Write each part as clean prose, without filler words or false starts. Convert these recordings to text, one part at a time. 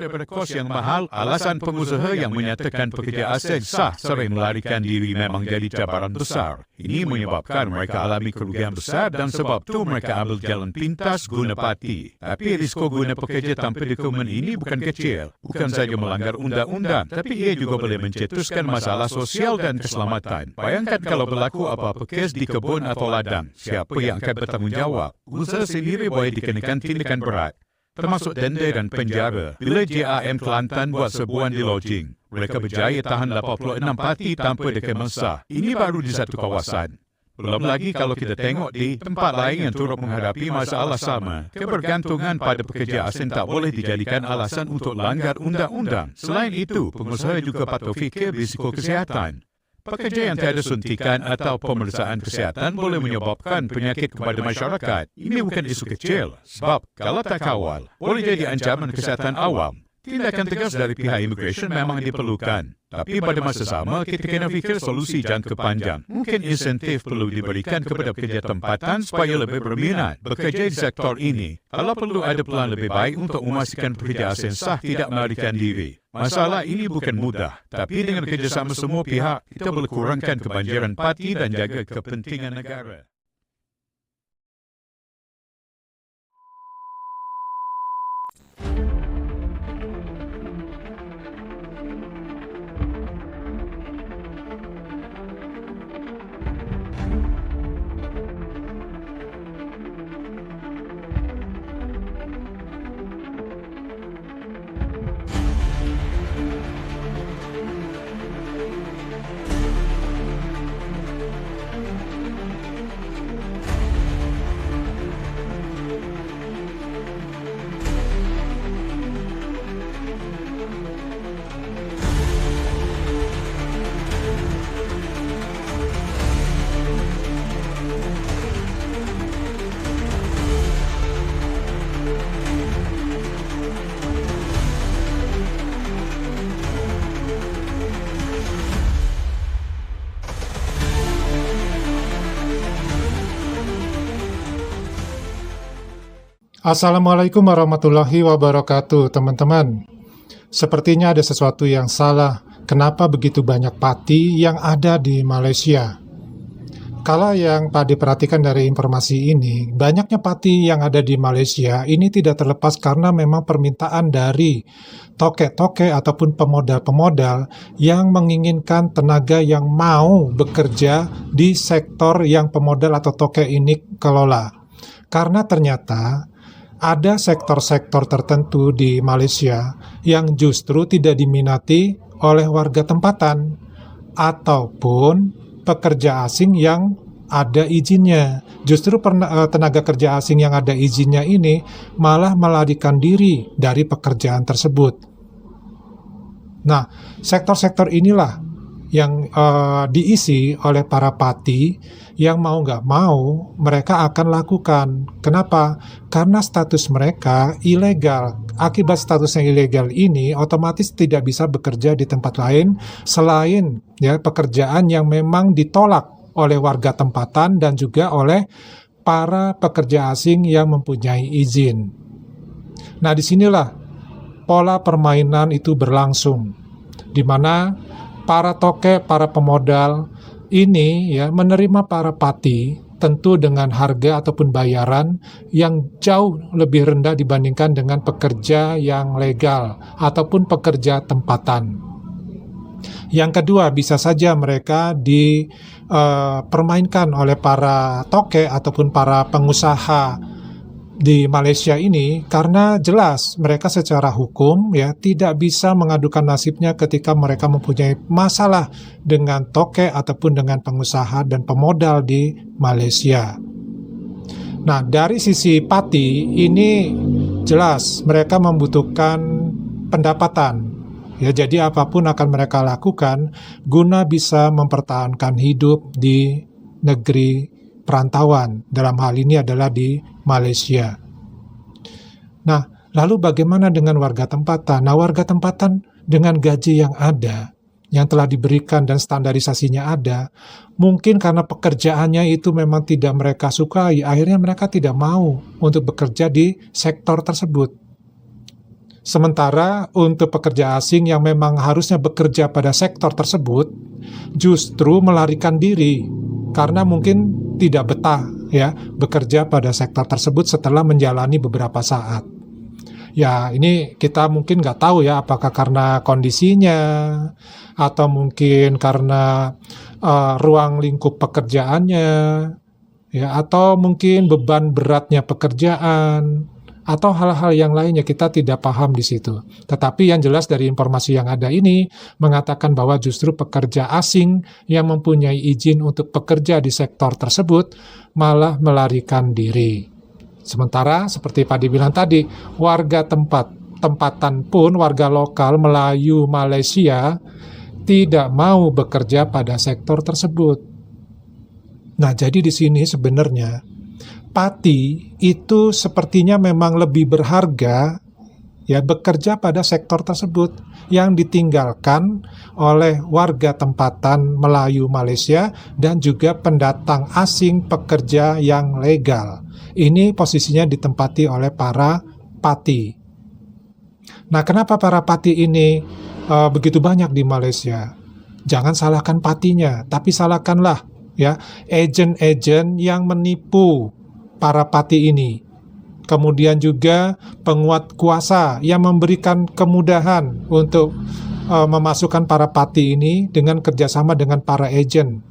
daripada kos yang mahal, alasan pengusaha yang menyatakan pekerja asing sah sering melarikan diri memang jadi cabaran besar. Ini menyebabkan mereka alami kerugian besar dan sebab itu mereka ambil jalan pintas guna parti. Tapi risiko guna pekerja tanpa dokumen ini bukan kecil. Bukan saja melanggar undang-undang, tapi ia juga boleh mencetuskan masalah sosial dan keselamatan. Bayangkan kalau berlaku apa-apa kes di kebun atau ladang, siapa yang akan bertanggungjawab? Usaha sendiri boleh dikenakan tindakan berat, termasuk denda dan penjara. Bila JAM Kelantan buat serbuan di lodging, mereka berjaya tahan 86 parti tanpa dokumen sah. Ini baru di satu kawasan. Belum lagi kalau kita tengok di tempat lain yang turut menghadapi masalah sama. Kebergantungan pada pekerja asing tak boleh dijadikan alasan untuk langgar undang-undang. Selain itu, pengusaha juga patut fikir risiko kesihatan. Pekerja yang tiada suntikan atau pemeriksaan kesihatan boleh menyebabkan penyakit kepada masyarakat. Ini bukan isu kecil, sebab kalau tak kawal, boleh jadi ancaman kesihatan awam. Tindakan tegas dari pihak immigration memang diperlukan. Tapi pada masa sama, kita kena fikir solusi jangka panjang. Mungkin insentif perlu diberikan kepada pekerja tempatan supaya lebih berminat bekerja di sektor ini. Kalau perlu ada pelan lebih baik untuk memastikan pekerja asing sah tidak melarikan diri. Masalah ini bukan mudah, tapi dengan kerjasama semua pihak, kita boleh kurangkan kebanjiran parti dan jaga kepentingan negara. Assalamualaikum warahmatullahi wabarakatuh, teman-teman. Sepertinya ada sesuatu yang salah. Kenapa begitu banyak pati yang ada di Malaysia? Kalau yang Pak diperhatikan dari informasi ini, banyaknya pati yang ada di Malaysia ini tidak terlepas karena memang permintaan dari toke-toke ataupun pemodal-pemodal yang menginginkan tenaga yang mau bekerja di sektor yang pemodal atau toke ini kelola. Karena ternyata ada sektor-sektor tertentu di Malaysia yang justru tidak diminati oleh warga tempatan ataupun pekerja asing yang ada izinnya. Justru tenaga kerja asing yang ada izinnya ini malah melarikan diri dari pekerjaan tersebut. Nah, sektor-sektor inilah yang diisi oleh para pati yang mau nggak mau mereka akan lakukan. Kenapa? Karena status mereka ilegal. Akibat statusnya ilegal ini otomatis tidak bisa bekerja di tempat lain selain pekerjaan yang memang ditolak oleh warga tempatan dan juga oleh para pekerja asing yang mempunyai izin. Nah, disinilah pola permainan itu berlangsung, di mana para toke, para pemodal ini menerima para pati tentu dengan harga ataupun bayaran yang jauh lebih rendah dibandingkan dengan pekerja yang legal ataupun pekerja tempatan. Yang kedua, bisa saja mereka dipermainkan oleh para toke ataupun para pengusaha di Malaysia ini karena jelas mereka secara hukum tidak bisa mengadukan nasibnya ketika mereka mempunyai masalah dengan toke ataupun dengan pengusaha dan pemodal di Malaysia. Nah, dari sisi pati ini jelas mereka membutuhkan pendapatan. Jadi apapun akan mereka lakukan guna bisa mempertahankan hidup di negeri perantauan, dalam hal ini adalah di Malaysia. Nah, lalu bagaimana dengan warga tempatan? Nah, warga tempatan dengan gaji yang ada, yang telah diberikan dan standarisasinya ada, mungkin karena pekerjaannya itu memang tidak mereka sukai, akhirnya mereka tidak mau untuk bekerja di sektor tersebut. Sementara untuk pekerja asing yang memang harusnya bekerja pada sektor tersebut justru melarikan diri karena mungkin tidak betah ya bekerja pada sektor tersebut setelah menjalani beberapa saat. Ya, ini kita mungkin nggak tahu ya apakah karena kondisinya atau mungkin karena ruang lingkup pekerjaannya ya, atau mungkin beban beratnya pekerjaan atau hal-hal yang lainnya, kita tidak paham di situ. Tetapi yang jelas dari informasi yang ada ini mengatakan bahwa justru pekerja asing yang mempunyai izin untuk bekerja di sektor tersebut malah melarikan diri. Sementara seperti Pak dibilang tadi, warga tempatan pun, warga lokal Melayu Malaysia tidak mau bekerja pada sektor tersebut. Nah, jadi di sini sebenarnya pati itu sepertinya memang lebih berharga ya bekerja pada sektor tersebut yang ditinggalkan oleh warga tempatan Melayu Malaysia dan juga pendatang asing pekerja yang legal. Ini posisinya ditempati oleh para pati. Nah, kenapa para pati ini begitu banyak di Malaysia? Jangan salahkan patinya, tapi salahkanlah ya agen-agen yang menipu para pati ini. Kemudian juga penguat kuasa yang memberikan kemudahan untuk memasukkan para pati ini dengan kerjasama dengan para agen.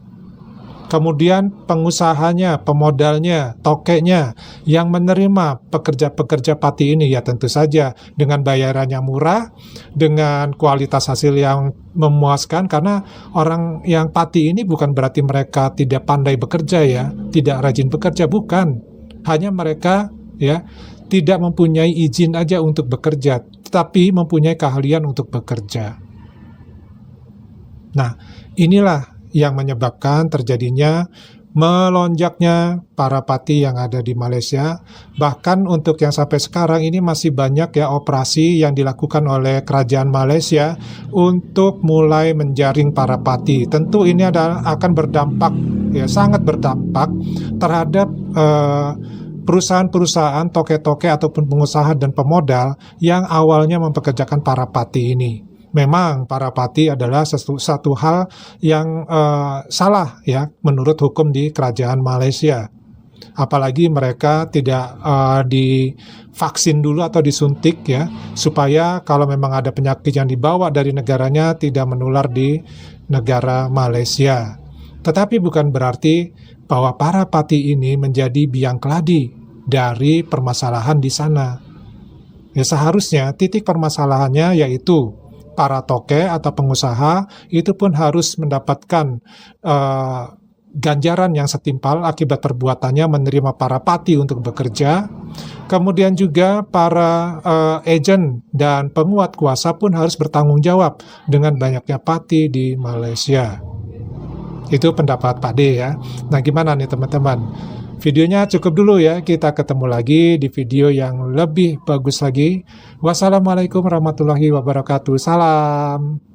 Kemudian pengusahanya, pemodalnya, tokeknya yang menerima pekerja-pekerja pati ini ya tentu saja dengan bayarannya murah, dengan kualitas hasil yang memuaskan, karena orang yang pati ini bukan berarti mereka tidak pandai bekerja ya, tidak rajin bekerja, bukan. Hanya mereka ya tidak mempunyai izin aja untuk bekerja, tetapi mempunyai keahlian untuk bekerja. Nah, inilah yang menyebabkan terjadinya melonjaknya para pati yang ada di Malaysia. Bahkan untuk yang sampai sekarang ini masih banyak ya operasi yang dilakukan oleh kerajaan Malaysia untuk mulai menjaring para pati. Tentu ini akan berdampak ya, sangat berdampak terhadap perusahaan-perusahaan, toke-toke ataupun pengusaha dan pemodal yang awalnya mempekerjakan para pati ini. Memang para pati adalah satu hal yang salah ya menurut hukum di kerajaan Malaysia. Apalagi mereka tidak divaksin dulu atau disuntik ya, supaya kalau memang ada penyakit yang dibawa dari negaranya tidak menular di negara Malaysia. Tetapi bukan berarti bahwa para pati ini menjadi biang keladi dari permasalahan di sana. Ya, seharusnya titik permasalahannya yaitu para toke atau pengusaha itu pun harus mendapatkan ganjaran yang setimpal akibat perbuatannya menerima para pati untuk bekerja. Kemudian juga para agen dan penguat kuasa pun harus bertanggung jawab dengan banyaknya pati di Malaysia. Itu pendapat Pak D ya. Nah, gimana nih teman-teman? Videonya cukup dulu ya, kita ketemu lagi di video yang lebih bagus lagi. Wassalamualaikum warahmatullahi wabarakatuh. Salam.